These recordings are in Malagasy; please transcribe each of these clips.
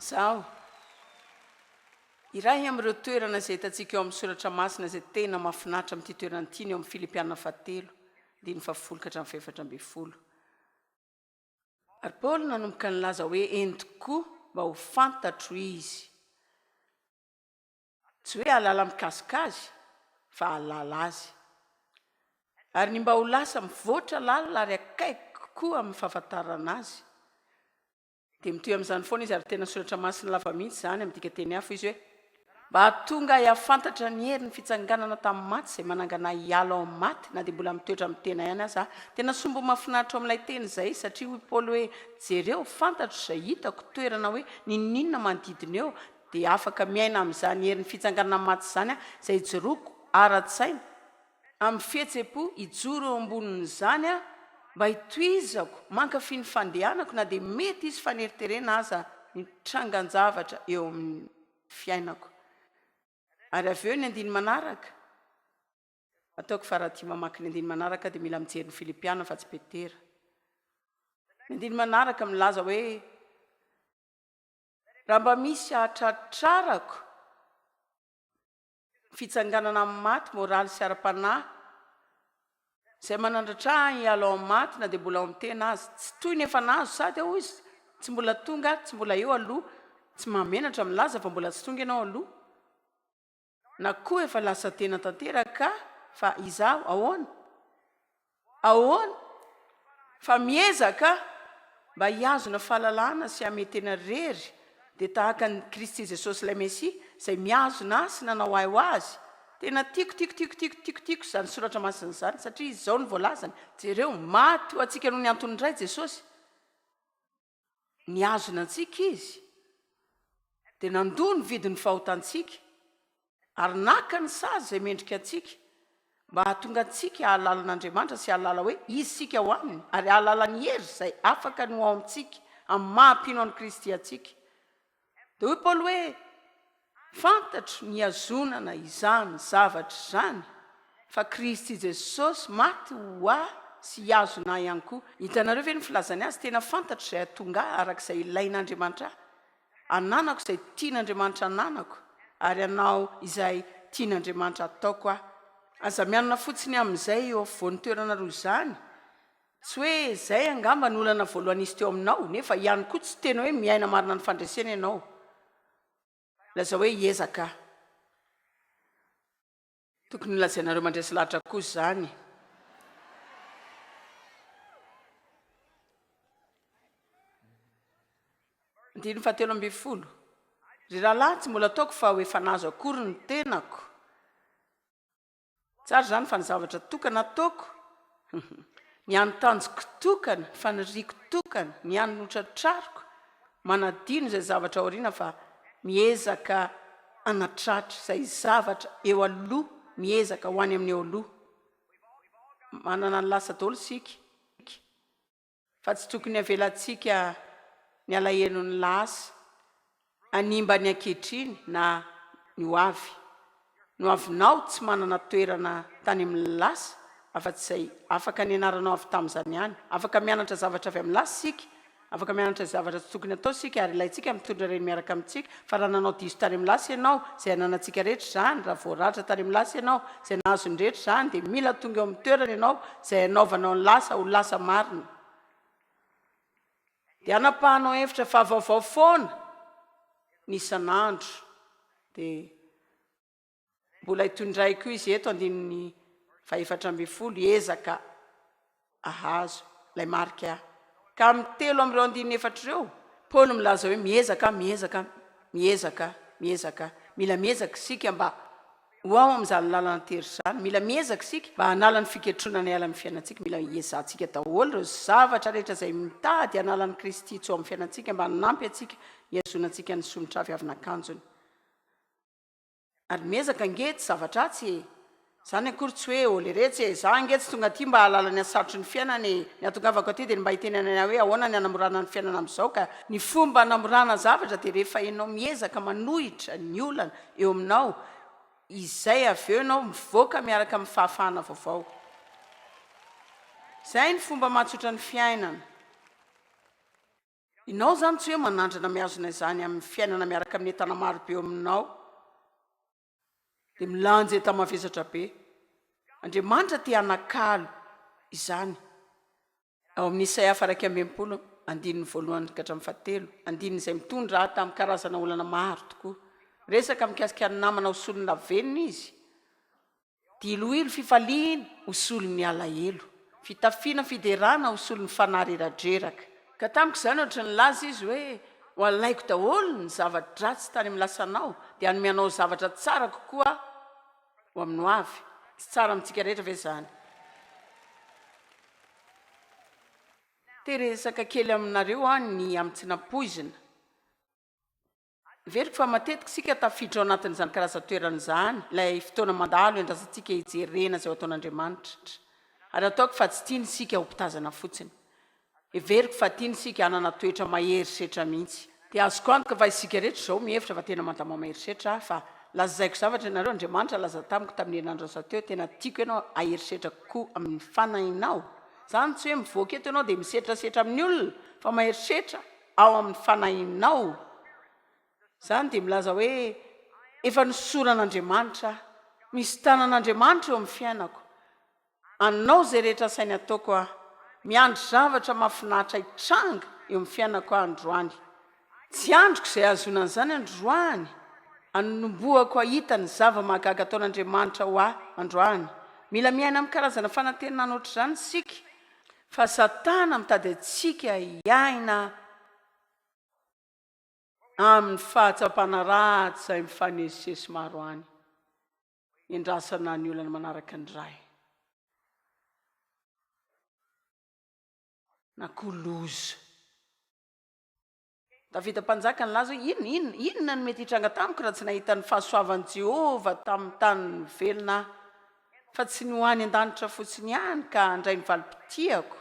Zaho irahy amin'ireo toerana izay hitantsika eo amin'ny soratra masina izay tena mahafinaritra amin'ity toerana ity ny eo amin'ny Filipiana 7 diny 7 ka 7. Ary Paoly nanomboka nilaza hoe eny tokoa mba ho fantatro izy. Tsy hoe halala mikasikazy fa halala azy. Ary ny mba ho lasa mivoatra lalina ary akaiky koa amin'ny fahafantarana azy. Dia mitoy amin'izany foana izy ary tena soratra masina lava mihitsy izany amin'ny dikateny hafa izy hoe mba hahatonga hahafantatra ny hery ny fitsanganana tamin'ny maty izay manangana hiala ao amin'ny maty na dia mbola mitoetra amin'ny tena ihany aza. Tena sombo mahafinaritra ao amin'ilay teny izay satria hoy Paoly hoe jereo fantatro izay hitako toerana hoe ninona manodidina eo dia afaka miaina amin'izany hery ny fitsanganana maty izany izay joroako ara-tsaina amin'ny fihetsem-po hijoro eo ambonin'izany mba hitohizako mankafy ny fandehanako na dia mety izy faneriterena aza ny trangan-javatra eo amin'ny fiainako. Ary avy eo ny andiny manaraka ataoko fa raha tia mamaky ny andiny manaraka dia mila mijery ny Filipiana fa tsy petera. Ny andiny manaraka milaza hoe raha mba misy ahatratrarako fitsanganana amin'ny maty moraly sy ara-panahy izay manandratra hiala ao amin'ny maty na dia mbola ao amin'ny tena azy tsy toy ny efa nazo sady ao izy tsy mbola tonga tsy mbola eo aloha tsy mahamenatra milaza fa mbola tsy tonga ianao aloha na koa efa lasa tena tanteraka fa izaho ahoana fa miezaka mba hiazona fahalalahana sy hametena rery dia tahaka ny Kristy Jesosy ilay Mesia izay miazona sy nanao ahy ho azy. Tena tiako izany soratra masina izany satria izao ny voalazany jereo maty ho antsika noho ny antony indray Jesosy niazona antsika izy dia nandoa ny vidin'ny fahotantsika ary naka ny sazy izay mendrika antsika mba hahatonga antsika hahalala an'Andriamanitra sy hahalala hoe izy sika ho aminy ary hahalala ny hery izay afaka ny ho ao amintsika amin'ny mahampino an'i Kristy antsika. Dia hoy Paoly hoe fantatro ny azonana izany zavatra izany fa Kristy Jesosy maty ho ahy sy hiazona ihany koa. Hitanareo ve ny filazany azy tena fantatro izay hahatonga arak'izay ilain'Andriamanitra ananako izay tian'Andriamanitra ananako ary anao izay tian'Andriamanitra ataoko aho. Aza mianana fotsiny amin'izay eo afovoan'ny toerana roa izany. Tsy hoe izay angamba ny olana voalohany izy teo aminao nefa ihany koa tsy tena hoe miaina marina ny fandresena ianao. Laza hoe hiezaka. Tokony lazainareo mandresy lahatra koa izany. Andiny 17. Ry rahalahy tsy mbola ataoko fa ho efa nazo akory ny tenako. Tsara izany fa ny zavatra tokana ataoko ny anotanjoko tokana fa ny riako tokana ny anotratrariko manadino izay zavatra aoriana fa miezaka anatratra izay zavatra eo aloha miezaka ho any amin'ny eo aloha. Manana ny lasa daholo isika fa tsy tokony havelantsika ny alahelo ny lasa animba ny ankehitriny na ny ho avy. No avinao tsy manana toerana tany amin'ny lasa afa-tsy izay afaka ny anaranao avy tamin'izany ihany. Afaka mianatra zavatra avy amin'ny lasa sika, afaka mianatra zavatra tsy tokony atao sika ary ilayntsika mitondra ireny miaraka amintsika. Fa raha nanao diso tany amin'ny lasa ianao izay ananantsika rehetra izany, raha voaratra tany amin'ny lasa ianao izay nahazo ny rehetra izany dia mila tonga eo amin'ny toerana ianao izay anaovanao ny lasa ho lasa marina. Dia anapahanao hevitra fa vaovao foana ny isan'andro dia mbola hitondray koa izy eto andininy 7 ezaka ahazo ilay marika ka amin'ny 3 amin'ireo andininy 4 ireo Paoly milaza hoe miezaka mila miezaka sika mba ho ao amin'izany lalana tery izany. Mila miezaka sika mba hanala ny fiketrona ny ala amin'ny fiainantsika. Mila hiezantsika daholo ireo zavatra rehetra izay mitady hanala ny Kristy tso amin'ny fiainantsika mba hanampy antsika hiazonantsika ny somotra viavinakanjony. Ary miezaka angety zavatra tsy izany akory tsy hoe oleretsy za angety tsy tonga aty mba halala ny asarotry ny fiainany ny atongavako aty dia mba hitenenana hoe ahoana ny hanamorana ny fiainana amin'izao ka ny fomba hanamorana zavatra dia rehefa ianao miezaka manohitra ny olana eo aminao izay avy eo ianao mivoaka miaraka amin'ny fahafahana vaovao. Izay ny fomba mahatsotra ny fiainana. Inao zany tsy hoe manandrana miazona izany amin'ny fiainana miaraka amin'ny entana marobe aminao dia milanja tamavesatra be. Andriamanitra tia anakalo izany. Ao amin'ny Isaia 1:1-7 andininy izay mitondra tamin'ny karazana olana maro tokoa. Resaka mikasika ny namana hosolona venina izy. Diloilo fifaliana hosolon'ny alahelo. Fitafiana fiderana hosolon'ny fanareradraraka. Ka tamiko izany ohatra ny laza izy hoe ho alaiko daholo ny zavatra-dratsy tany amin'ny lasanao dia hanome anao zavatra tsara kokoa ho amin'ny ho avy. Tsy tsara amintsika rehetra ve zany? Teresaka kely aminareo ny amin'ny tsinam-poizina. Veriko fa matetika sika tafiditra ao anatin'izany karazan-toerana izany, ilay fotoana mandalo endrasantsika hijerena izay ho ataon'Andriamanitra. Ary ataoko fa tsy tiany sika ho mpitazana fotsiny. Everiko fa tiany sika hanana toetra maherisetra mihitsy. Dia azoko antoka fa isika rehetra izao mihevitra fa tena mandama maherisetra fa lazaiko zavatra ianareo Andriamanitra laza tamiko tamin'ny herinandro asa teo tena tiako ianao aherisetra kokoa amin'ny fanahinao. Zany tsy hoe mivoaka eto ianao dia misetrasetra amin'ny olona fa maherisetra ao amin'ny fanahinao. Zany dia milaza hoe efa nosoran'Andriamanitra, misy tanan'Andriamanitra eo amin'ny fiainako. Anao zay rehetra sainy ataoko miandry zavatra mahafinaritra hitranga eo amin'ny fiainako androany. Tsy androko izay azonan'izany androany. Anomboako ahita ny zava-mahagaga ataon'Andriamanitra ho androany. Mila miaina amin'ny karazana fanantenana ohatr'izany sika. Fa Satana mitady antsika hiaina amin'ny fahatsapana ratsy izay mifanesisesy maro any. Endrasana ny olana manaraka ny ray. Na koa loza. Davida mpanjaka ny laza hoe inona no mety hitranga tamiko raha tsy nahita ny fahasoavan'i Jehovah tamin'ny tany velona fa tsy ny ho any an-danitra fotsiny ihany ka handray ny valim-pitiako.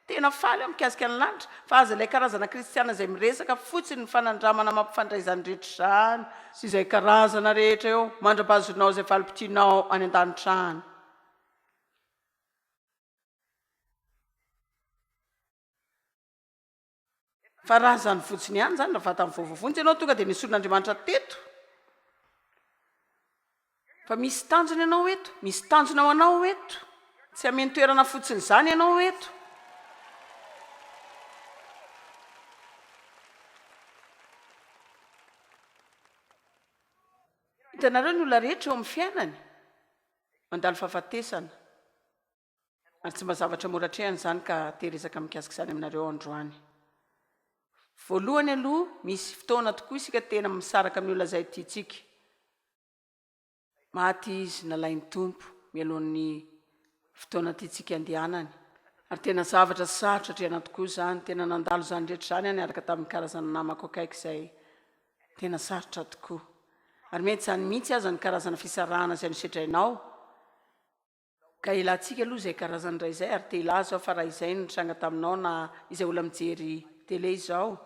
Tena faly aho mikasika ny lanitra fa aza ilay karazana kristiana izay miresaka fotsiny ny fanandramana mampifandray izany rehetra izany sy izay karazana rehetra eo mandra-bazonao izay valim-pitianao any an-danitra any. Fa raha zany fotsiny ihany zany raha vata amin'ny vaovao ianao tonga dia nisolon'Andriamanitra teto. Fa misy tanjona ianao eto, misy tanjona ho anao eto. Tsy hameno toerana fotsiny izany ianao eto. Hitanareo ny olona rehetra eo amin'ny fiainany mandalo fahafatesana. Ary tsy mba zavatra moratrehana izany ka teresaka mikasika izany aminareo androany. Voalohany aloha misy fotoana tokoa isika tena misaraka amin'ny olona izay tiantsika. Maty izy nalain'ny tompo mialohan'ny fotoana tiantsika andehanany. Ary tena zavatra sarotra hatrehana tokoa izany, tena nandalo izany rehetra izany araka tamin'ny karazana namako akaiky izay tena sarotra tokoa. Ary mety izany mihitsy aza ny karazana fisarahana izay nosetrainao. Ka ilantsika aloha izay karazana iray izay ary te ilaza aho fa raha izay nitranga taminao na izay olona mijery tele izao.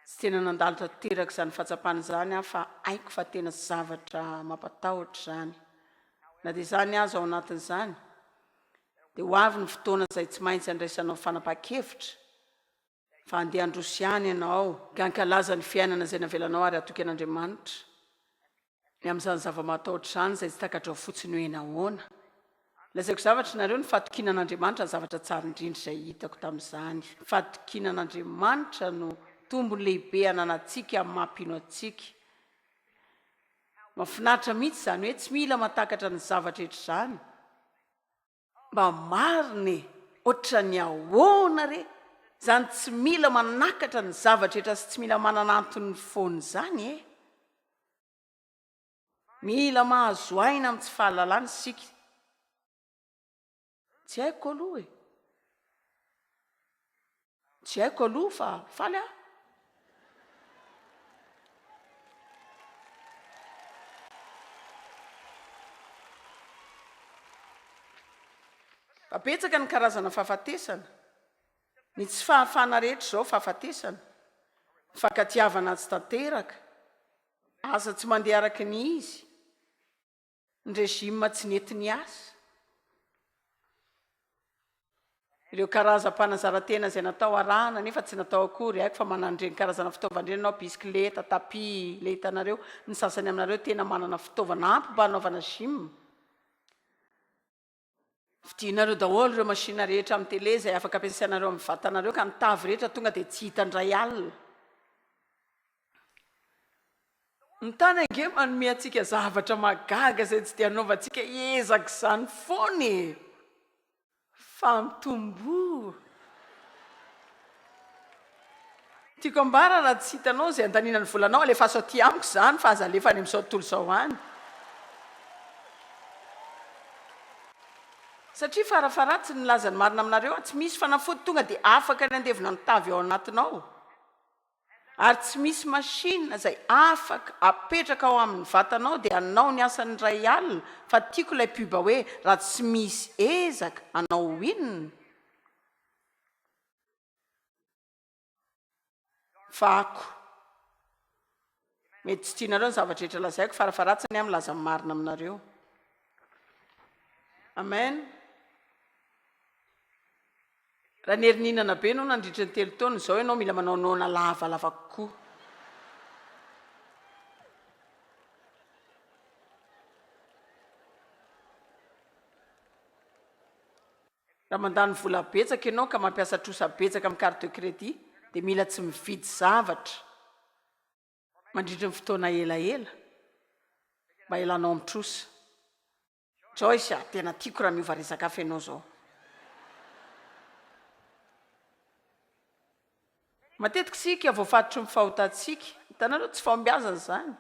Tsy tena nandalo tanteraka izany fahatsapana izany aho fa haiko fa tena zavatra mampatahotra izany. Na dia izany aza ao anatin'izany dia ho avy ny fotoana izay tsy maintsy andraisanao fanapa-kevitra fa andeha androso ihany ianao ka hankalaza ny fiainana izay navelanao ary atoky an'Andriamanitra. Ny amin'izany zava-matahotra izany izay tsy takatra ao fotsiny hoe nahoana. Lazaiko zavatra nareo ny fatokinan'Andriamanitra ny zavatra tsara indrindra izay hitako tamin'izany. Fatokinan'Andriamanitra no tombony lehibe ananantsika amin'ny mampino antsika. Mahafinaritra mihitsy izany hoe tsy mila matakatra ny zavatra rehetra izany. Mba marina ohatra ny ahoana re. Zany tsy mila manakatra ny zavatra rehetra sy tsy mila manana antony foana izany. Mila mahazo aina amin'ny tsy fahalalana sika. Tsy haiko aloha Tsy haiko aloha fa faly aho. Betsaka ny karazana fahafatesana. Ny tsy fahafana rehetra izao fahafatesana. Fankatiavana tsy tanteraka. Asa tsy mandeha araka ny izy. Ny rejima tsy nety ny asa. ireo karazam-panazaran-tena izay natao arahana nefa tsy natao akory haiko fa manan'ireny karazana fitaovana ireny anao bisikileta tapi le hitanareo ny sasany aminareo tena manana fitaovana ampy mba hanaovana gym fidinareo daholo ireo machine rehetra amin'ny tele izay afaka ampiasainareo amin'ny vatanareo ka ny tavy rehetra tonga dia tsy hitandray alina ny tany ange manome antsika zavatra magaga izay tsy dia hanaovantsika ezaka izany foany fa mitombo tiako ambara raha tsy hitanao izay andanina ny volanao alefa aso aty amiko izany fa aza alefa any amin'izao tontolo izao any satria farafaratsy ny lazany marina aminareo tsy misy fanafody tonga dia afaka ny andevina ny tavy ao anatinao ary tsy misy machine izay afaka apetraka ao amin'ny vatanao dia anao ny asan'ny ray alina fa tiako ilay puba hoe raha tsy misy ezaka anao inona fako mety tsy tianareo ny zavatra rehetra lazaiko farafaratsiny amin'ny lazany marina aminareo amen raha ny herininana be anao nandritra ny telo taona izao ianao mila manao noana lavalava kokoa raha mandany vola betsaka ianao ka mampiasa trosa betsaka amin'ny carte de crédit dia mila tsy mividy zavatra mandritra ny fotoana elaela mba elanao amin'ny trosa Joyce tena tiako raha miova resaka hafa ianao zao matetika sika voafatotry ny fahotantsika hitanareo tsy fahombiazana izany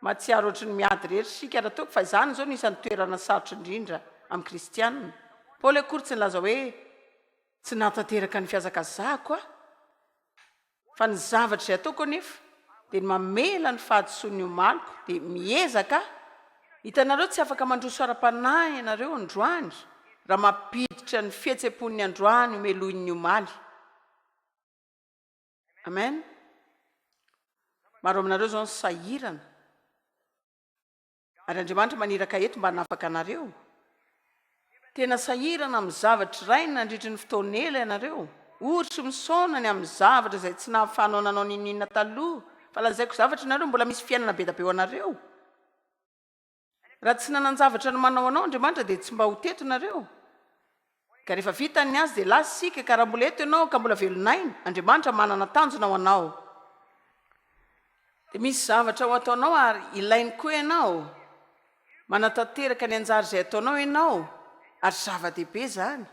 mahatsiaro ohatry ny miady rehetra sika raha toko fa izany zao nisan'ny toerana sarotra indrindra amin'ny kristianina paoly akory tsy nilaza hoe tsy nahatanteraka ny fiazakazahako fa ny zavatra izay ataoko anefa dia ny mamela ny fahadisoan'ny omaliko dia miezaka hitanareo tsy afaka mandroso ara-panahy ianareo androany raha mampiditra ny fihetsepon'ny androany omelohin'ny omaly amen maro aminareo zao ny sahirana ary andriamanitra maniraka eto mba hanafaka anareo tena sahirana amin'ny zavatra rainy nandritry ny fotoana ela ianareo oritry misaona ny amin'ny zavatra izay tsy nahafahanao nanao ninina taloha fa lazaiko zavatra ianareo mbola misy fiainana be da be ho anareo raha tsy nanan-javatra no manao anao andriamanitra dia tsy mba ho teto nareo ka rehefa vitany azy dia lasa sika ka raha mbola eto ianao ka mbola velonaina andriamanitra manana tanjona ho anao dia misy zavatra ho ataonao ary ilainy koa ianao manatanteraka ny anjary izay ataonao ianao ary zava-dehibe zany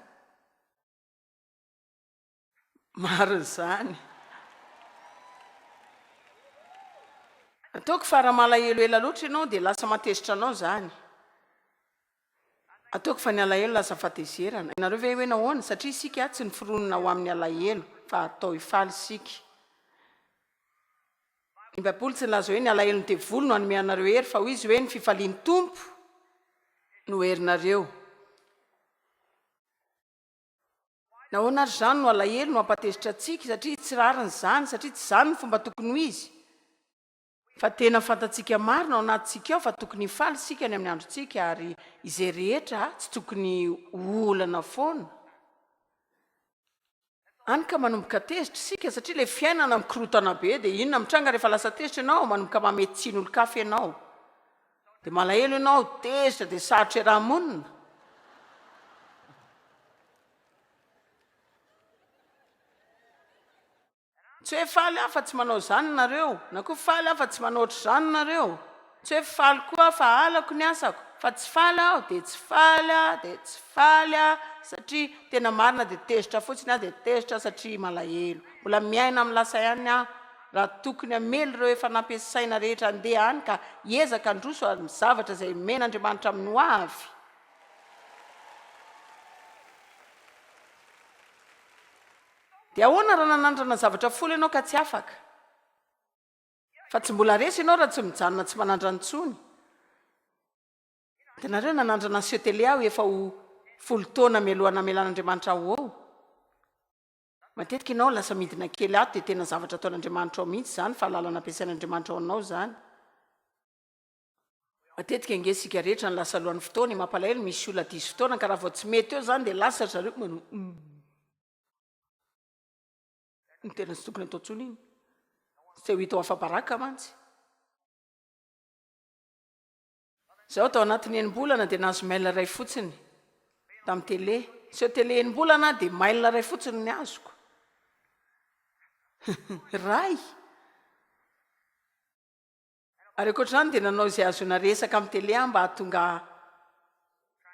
maro izany ataoko fa raha malahelo ela loatra ianao dia lasa matezitra anao zany ataoko fa ny alahelo lasa fatezerana ianareo ve hoe nahoana satria isika tsy niforonona ho amin'ny alahelo fa atao hifaly sika ny baiboly tsy nilaza hoe ny alahelo ny devolo no hanome anareo hery fa hoy izy hoe ny fifaliany tompo no herinareo nahoana ary zany no alahelo no hampatezitra atsika satria tsy rariny zany satria tsy zany ny fomba tokony ho izy fa tena fantatsika marina ao anatintsika ao fa tokony hifaly sika ny amin'ny androntsika ary izay rehetra tsy tokony olana foana any ka manomboka tezitra sika satria le fiainana mikorotana be dia inona mitranga rehefa lasa tezitra ianao manomboka mamety tsin'olo-kafa ianao dia malahelo ianao tezitra dia sarotra iaraha-monina tsy hoe faly aho fa tsy manao zany nareo na koa faly aho fa tsy manaotra zany nareo tsy hoe faly koa fa alako ny asako fa tsy faly aho dia tsy faly aho dia tsy faly aho satria tena marina dia tezitra fotsiny aho dia tezitra satria malahelo mbola miaina amin'ny lasa ihany aho raha tokony hamely ireo efa nampiasaina rehetra andeha any ka hiezaka androso amin'ny zavatra izay men'andriamanitra amin'ny ho avy dia ahoana raha nanandrana zavatra folo ianao ka tsy afaka fa tsy mbola resy ianao raha tsy mijanona tsy manandrantsony dia nareo nanandrana setele aho efa ho folo taona mialohana melan'andriamanitra aho ao matetika ianao lasa midina kely ato dia tena zavatra ataon'andriamanitra ao mihitsy zany fa lalana ampiasain'andriamanitra ao anao zany matetika inge sika rehetra ny lasa alohan'ny fotoana mampalahelo misy olona 10 fotoana ka raha vao tsy mety eo zany dia lasa zareo manao ny tena sy tokony atao tsony iny sy te ho hita ho afa-baraka mantsy. Zaho tao anatin'ny enim-bolana dia nahazo mail ray fotsiny tamin'ny tele. Sy eo tele enim-bolana dia mail ray fotsiny ny azoko. Ray. Ary ankoatr'izany dia nanao izay azona resaka amin'ny tele mba hahatonga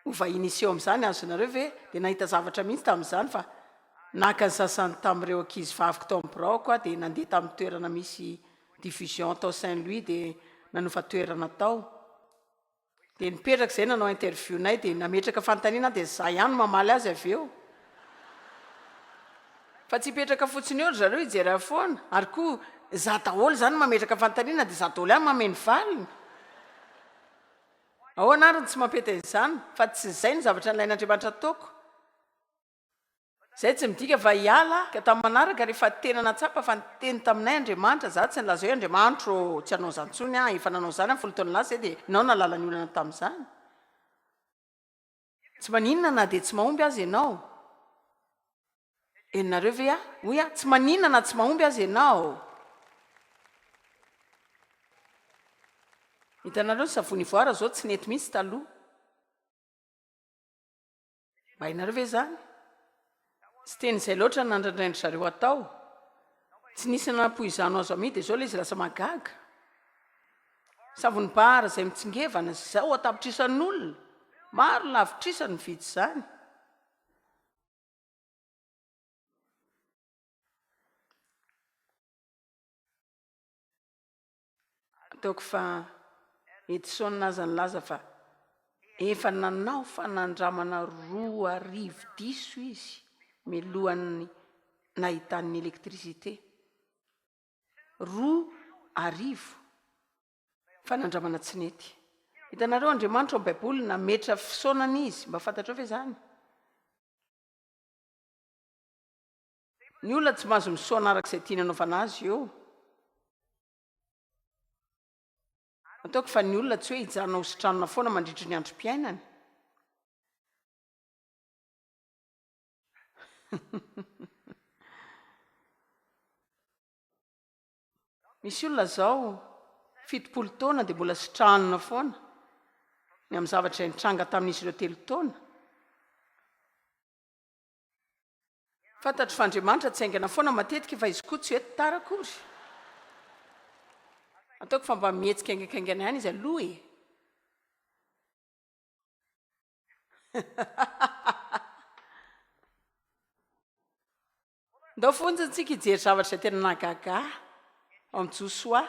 ho vahiny iseho amin'izany azonareo ve dia nahita zavatra mihitsy tamin'izany fa naka ny sasany tamin'ireo ankizy vaviko tao amin'ny braoko dia nandeha tamin'ny toerana misy diffusion tao Saint-Louis dia nanofa toerana tao. Dia nipetraka izay nanao interview-nay dia nametraka fanontaniana dia za ihany mamaly azy avy eo. Fa tsy hipetraka fotsiny eo zareo hijery foana ary koa za daholo zany mametraka fanontaniana dia za daholo ihany mameno valiny. Ao anariny tsy mampety izany fa tsy izay ny zavatra nilain'Andriamanitra ataoko. Izay tsy midika fa hiala ka tamin'ny manaraka rehefa tena natsapa fa niteny taminay Andriamanitra za tsy nilaza hoe Andriamanitra tsy hanao izany intsony efa nanao izany amin'ny folo taona lasa dia ianao nalala ny olana tamin'izany. Tsy maninona na dia tsy mahomby azy ianao. Enareo ve hoy tsy maninona na tsy mahomby azy ianao. Hitanareo ny savony voara zao tsy nety mihitsy taloha. Mba hainareo ve zany? Tsy teny izay loatra ny nandrandraindry zareo atao. Tsy nisy nampoizano azo amidy dia zao ilay izy lasa magaga. Savony bara izay mitsingevana zao atapitrisany maro lavitrisany vidy izany. Ataoko fa Edison naza nilaza fa efa nanao fanandramana 2,10 izy milohan'ny nahitan'ny elektricité. 2,10 fanandramana tsy nety. Hitanareo Andriamanitra ao Baiboly nametra fisaonana izy mba fantatrao ve zany? Ny olona tsy mahazo misaona arak'izay tiany anaovana azy eo. Ataoko fa ny olona tsy hoe hijanona ho sitranona foana mandritry ny androm-piainany. Misy olona zao 70 taona dia mbola sitranona foana ny amin'ny zavatra nitranga tamin'izy ireo 3 taona. Fantatro fa Andriamanitra tsy aingana foana matetika fa izy koa tsy hoe tara akory. Ataoko fa mba mihetsika aingakaingana ihany izy aloha e. Ndao fontsiny tsika hijery zavatra izay tena nahagaga ao amin'ny Josoa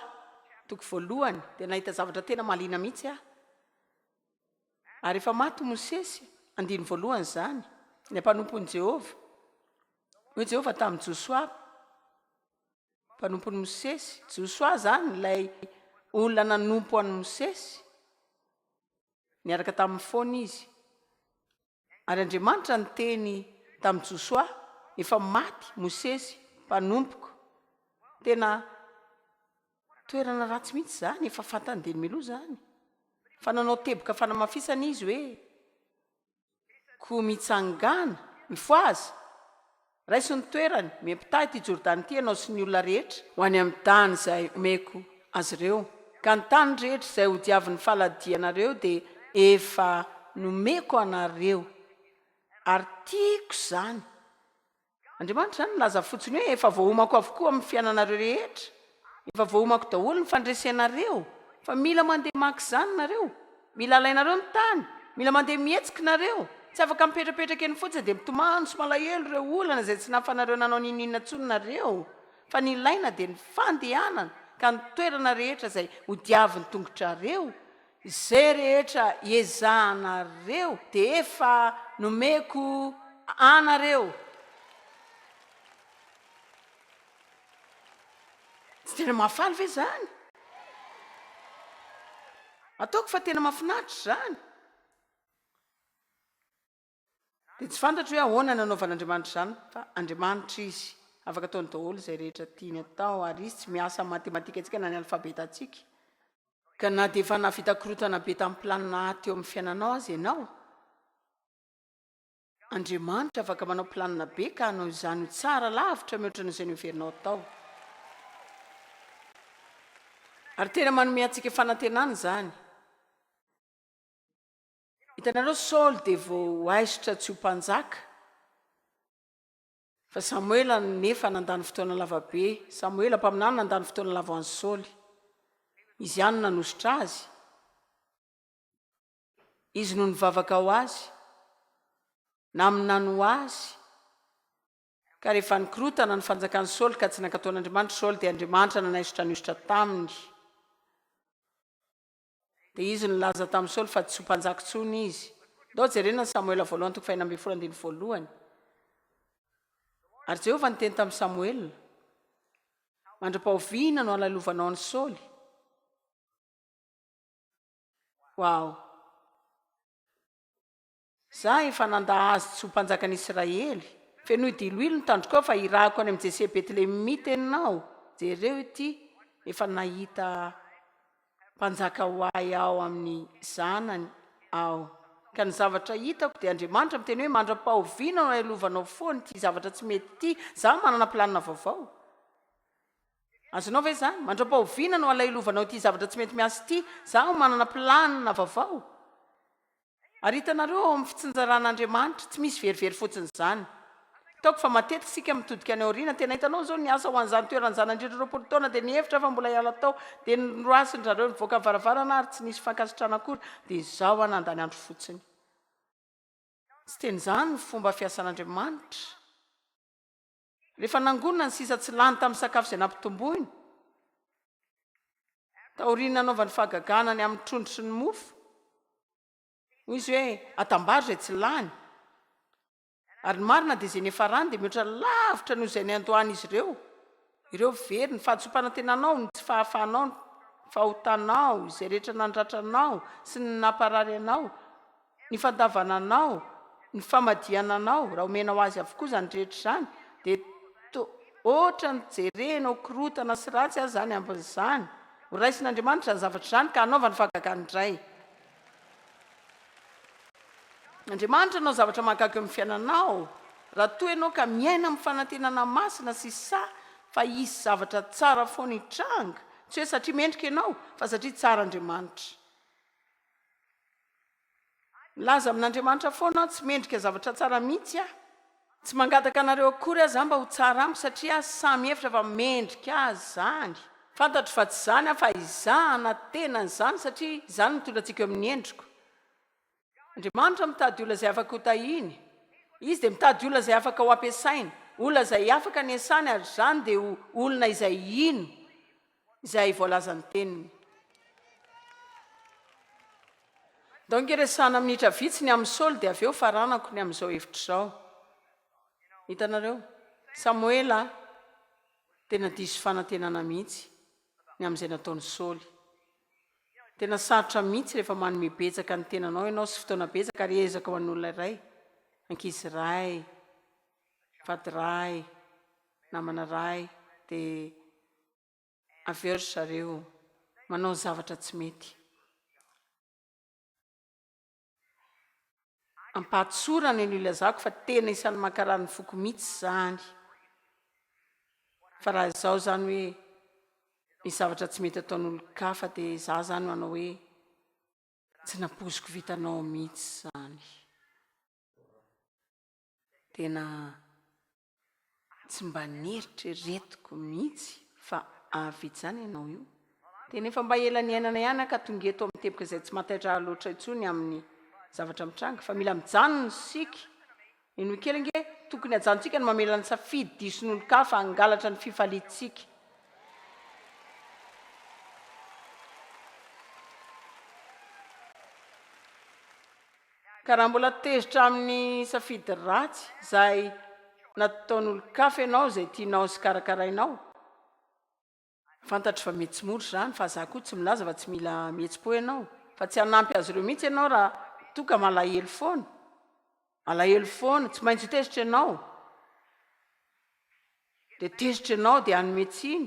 toko voalohany dia nahita zavatra tena mahaliana mihitsy aho. Ary efa maty Mosesy 1:1 izany ny mpanompon'i Jehova. Hoy Jehova tamin'ny Josoa mpanompon'ny Mosesy. Josoa zany ilay olona nanompo an'i Mosesy niaraka tamin'ny foana izy. Ary Andriamanitra niteny tamin'ny Josoa efa maty Mosesy mpanompoko. Tena toerana ratsy mihitsy zany efa fantany dia miloha zany. Fa nanao teboka fanamafisana izy hoe ko mitsangana mifoazy raiso ny toerany miampitahy ty Jordany ty ianao sy ny olona rehetra ho any amin'ny tany izay omeko azy ireo. Ka ny tany rehetra izay ho diavin'ny faladianareo dia efa nomeko anareo ary tiako izany. Andriamanitra zany nilaza fotsiny hoe efa voahomako avokoa amin'ny fiainanareo rehetra. Efa voahomako daholo ny fandresenareo. Fa mila mandeha maka izany nareo. Mila alainareo ny tany. Mila mandeha mihetsika nareo. Tsy afaka mipetrapetraka eny fotsiny dia mitomano sy malahelo ireo olana izay tsy nafanareo nanao ninina tsony nareo. Fa ny ilaina dia ny fandehanana ka ny toerana rehetra izay ho diavin'ny tongotrareo. Izay rehetra hiezahanareo dia efa nomeko anareo. Tsy tena mahafaly ve zany? Ataoko fa tena mahafinaritra zany. Dia tsy fantatro hoe ahoana nanaovan'Andriamanitra zany fa Andriamanitra izy afaka ataony daholo izay rehetra tiany atao ary izy tsy miasa matematika antsika na ny alfabetatsika. Ka na dia efa navita korotana be tamin'ny planina teo amin'ny fiainanao azy ianao Andriamanitra afaka manao planina be ka hanao izany ho tsara lavitra mihoatra n'izay noverinao tao. Ary tena manome antsika fanantenana izany. Hitanareo Saoly dia vao aisitra tsy ho mpanjaka. Fa Samuela nefa nandany fotoana lava be. Samuela mpaminany nandany fotoana lava ho an'i Saoly. Izy ihany nanositra azy. Izy no nivavaka ho azy. Naminany ho azy. Ka rehefa nikorotana ny fanjakan'i Saoly ka tsy nankataon'Andriamanitra Saoly dia Andriamanitra nanaisitra anositra taminy. Dia izy nilaza tamin'i Saoly fa tsy ho mpanjaka intsony izy. Dao jerena Samuela voalohany 1:4. Ary Jehovah niteny tamin'i Samuela, mandra-pahoviana no halaliovanao an'i Saoly. Wow! Za efa nanda azy tsy ho mpanjakan'i Israely. Fenohy diloilo ny tandroko fa irahako any amin'ny Jese Betlehemy teninao. Jereo ity efa nahita mpanjaka ho ahy ao amin'ny zanany ao. Ka ny zavatra hitako dia Andriamanitra miteny hoe mandra-pahoviana no halaliovanao foana ity zavatra tsy mety ity. Za manana planina vaovao. Azonao ve zany? Mandra-pahoviana no halaliovanao ity zavatra tsy mety miasa ity. Za manana planina vaovao. Ary hitanareo ao amin'ny fitsinjaran'Andriamanitra tsy misy verivery fotsiny izany. Taoko fa matetika sika mitodika any aoriana tena hitanao zao niasa ho an'izany toerana zanandrindra 20 taona dia nihevitra fa mbola hiala tao dia niroasindrareo nivoaka varavarana ary tsy nisy fankasitrana akory dia izao nandany andro fotsiny. Tsy teny izany ny fomba fiasan'Andriamanitra. Rehefa nangonina ny sisa tsy lany tamin'ny sakafo izay nampitomboiny, taoriana nanaovany fahagagana ny amin'ny trondro sy ny mofo, izy hoe atambary izay tsy lany. Ary ny marina dia izay nefa rany dia mihoatra lavitra noho izay niandohany izy ireo. Ireo very ny fahadisom-panantenanao, ny tsy fahafahanao, ny fahotanao, izay rehetra nandratranao sy ny namparary anao, ny fandavananao, ny famadiananao, raha omenao azy avokoa izany rehetra izany, dia ohatra ny jerenao korotana sy ratsy azy izany ambin'izany. Ho raisin'Andriamanitra ny zavatra izany ka hanaovany fahagagana indray. Andriamanitra anao zavatra mahagaga amin'ny fiainanao. Raha toa ianao ka miaina amin'ny fanantenana masina sy sa fa hisy zavatra tsara foana hitranga. Tsy hoe satria mendrika ianao fa satria tsara Andriamanitra. Laza amin'Andriamanitra foana tsy mendrika zavatra tsara mihitsy aho. Tsy mangataka anareo akory aza mba ho tsara amiko satria samy hevitra fa mendrika azy izany. Fantatro fa tsy izany fa izahana tena izany satria izany mitondra antsika eo amin'ny endriko. Andriamanitra mitady olona izay afaka ho tahiny. Izy dia mitady olona izay afaka ho ampiasaina. Olona izay afaka ny asany ary izany dia olona izay ino izay voalazany teniny. Donc resana minitra vitsiny amin'ny Saoly dia avy eo faranako ny amin'izao hevitra izao. Hitanareo, Samuela tena diso fanantenana mihitsy ny amin'izay nataon'ny Saoly. Tena sarotra mihitsy rehefa manome betsaka ny tenanao ianao sy fotoana betsaka ary ezaka ho an'olona iray. Ankizy iray, vady iray, namana iray, dia avy eo ry zareo manao zavatra tsy mety. Ampatsorana ny ilazako fa tena isan'ny makarany foko mihitsy izany. Fa raha izao izany hoe ny zavatra tsy mety ataon'olon-kafa dia za izany manao hoe tsy nampoziko vitanao mihitsy izany. Tena tsy mba nieritreretiko mihitsy fa avy izany ianao io. Dia nefa mba ela ny ainana ihany ka tonga eto amin'ny teboka izay tsy mataitra loatra intsony amin'ny zavatra mitranga fa mila mijanona isika. Ino kely ange tokony hajanontsika ny mamela ny safidy dison'olon-kafa hangalatra ny fifaliantsika. Ka raha mbola tezitra amin'ny safidy ratsy izay nataon'olon-kafa ianao izay tianao sy karakarainao, fantatro fa mety tsy mora izany fa za koa tsy milaza fa tsy mila mihetsi-po ianao fa tsy hanampy azy ireo mihitsy ianao raha toka malahelo foana. Alahelo foana, tsy maintsy tezitra ianao. Dia tezitra ianao dia hanome tsiny.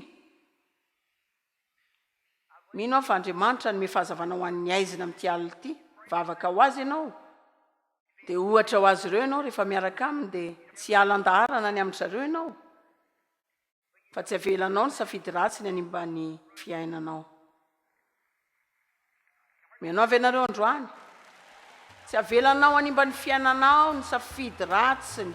Mino aho fa Andriamanitra ny fahazavana ho an'ny aizina amin'ity alina ity. Vavaka ho azy ianao. dia ohatra ho azy ireo ianao rehefa miaraka aminy dia tsy alan-daharana ny amin'ny zareo ianao fa tsy avelanao ny safidy ratsy ny animba ny fiainanao. Mianao avy ianareo androany tsy avelanao animba ny fiainanao ny safidy ratsiny